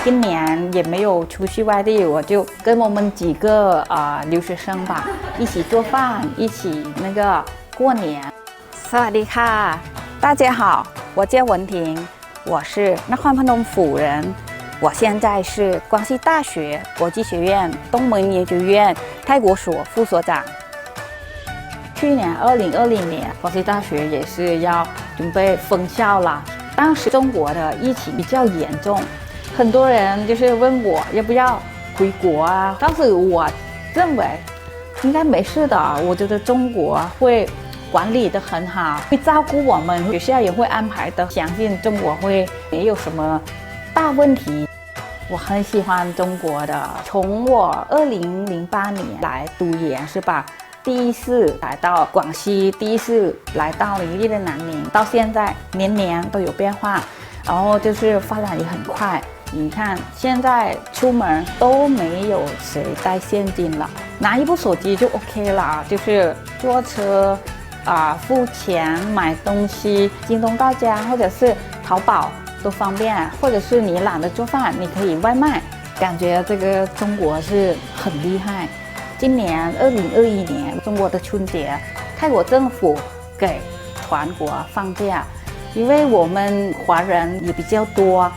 今年也没有出去外地，我就跟我们几个留学生吧，一起做饭，一起过年。สวัสดีค่ะ，大家好，我叫文婷，我是นครพนม府人。我现在是广西大学国际学院东门研究院泰国所副所长。去年2020年，广西大学也是要准备封校了。当时中国的疫情比较严重，很多人就是问我要不要回国啊。当时我认为应该没事的，我觉得中国会管理得很好，会照顾我们，学校也会安排的，相信中国会没有什么大问题。我很喜欢中国的，从我2008年来读研是吧？第一次来到广西，第一次来到了一的南宁，到现在年年都有变化，然后就是发展也很快。你看现在出门都没有谁带现金了，拿一部手机就 OK 了，就是坐车付钱买东西，京东到家或者是淘宝都方便，或者是你懒得做饭，你可以外卖。感觉这个中国是很厉害。今年2021年中国的春节，泰国政府给全国放假，因为我们华人也比较多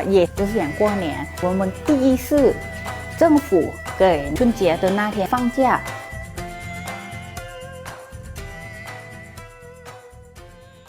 也就是想过年。我们第一次政府给春节的那天放假，